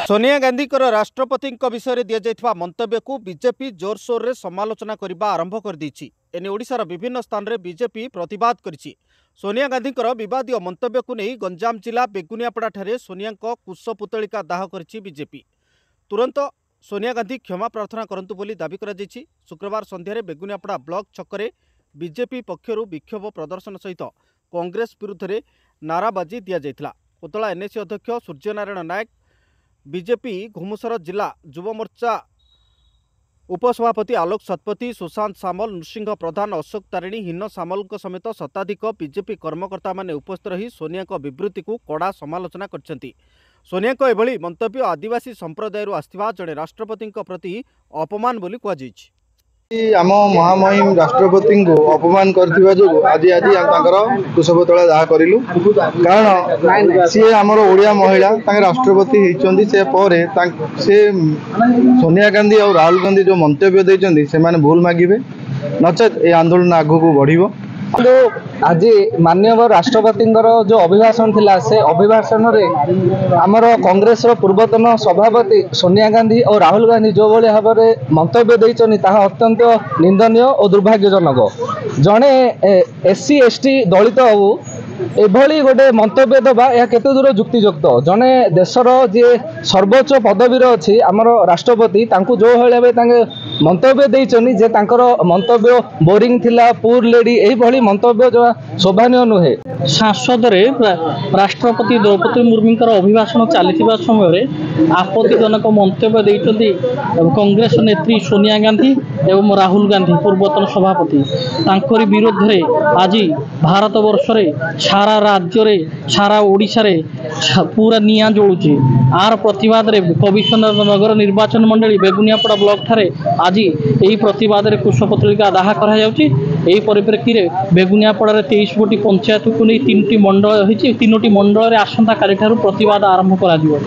सोनिया गांधी राष्ट्रपति विषय दि जाइथिबा मंतव्य को बीजेपी जोरसोर रे समालोचना करबा आरंभ कर दैछि। एने ओडिशार विभिन्न स्थान रे बीजेपी प्रतिवाद करिछि। सोनिया गांधी विवादीय मंतव्य को नहीं गंजाम जिला बेगुनियापड़ा ठारे सोनिया कुशपुतलिका दाह करिछि बीजेपी। तुरंत सोनिया गांधी क्षमा प्रार्थना करंतु बोली दाबी करा जाइछि। शुक्रवार संध्यारे बेगुनियापड़ा ब्लॉक छकरे बीजेपी पक्षरु विक्षोभ प्रदर्शन सहित कांग्रेस विरुद्ध रे नाराबाजी दिया जाइथिला। कोतला एनएसी अध्यक्ष सूर्यनारायण नायक, बीजेपी घुमुसर जिला युव मोर्चा उपसभापति आलोक शतपथी, सुशांत सामल, नृसिंह प्रधान, अशोक तारिणी, हिन सामल समेत शताधिक बीजेपी कर्मकर्ता माने उपस्थित रही सोनिया विवृत्ति को कड़ा समालोचना करछंती। सोनिया एभली मंतव्य आदिवासी संप्रदाय आसथिबा जड़े राष्ट्रपति प्रति अपमान बोली कहुछि। आम महामहिम राष्ट्रपति को अपमान करथिबा जो आज कुशपुतला दाह करिलु। कारण सी आमर ओडिया महिला राष्ट्रपति होइचंदी से परे से सोनिया गांधी और राहुल गांधी जो मंतव्य देइचंदी से माने भूल मागिबे, नचेत ए आंदोलन आगु को बढ़िबो। आज माननीय राष्ट्रपति जो अभिभाषण थिला से अभिभाषण रे आमर कांग्रेस पूर्वतन सभापति सोनिया गांधी और राहुल गांधी जो भाई भाव में मंतव्य देइचनी ताहा अत्यंत निंदनीय और दुर्भाग्यजनक। जड़े एससी एसटी दलित बाबू एभली गोटे मंतव्य दबा यह केते दूर जुक्तियुक्त। जड़े देशर जी सर्वोच्च पदवी अच्छी आमर राष्ट्रपति तांकु जो भाई मंतव्य देइचनी जे तांकर मंतव्य बोरिंग थिला, पुअर लेडी एही मंतव्य जो शोभनीय नुहे। सांसद राष्ट्रपति द्रौपदी मुर्मू अभिभाषण चली समय आपत्तिजनक मंतव्य देइचंदी कांग्रेस नेत्री सोनिया गांधी एवं राहुल गांधी पूर्वतन सभापति। तांकरी विरोध रे आज भारत वर्ष रे सारा राज्य रे सारा ओडिशा रे पूरा निया जोड़ुची। आर प्रतिवाद रे कमिशनर नगर निर्वाचन मंडली बेगुनियापड़ा ब्लॉक ठारे आज यही प्रतिवाद रे कुशपुतलिका दाह करा जाउची। एही परिप्रेक्षी रे बेगुनियापड़ा रे 23 गोटी पंचायत को नहीं 3टी मंडल होइची। 3टी मंडल रे आसंता काली ठारू प्रतिवाद आरंभ करा दियो।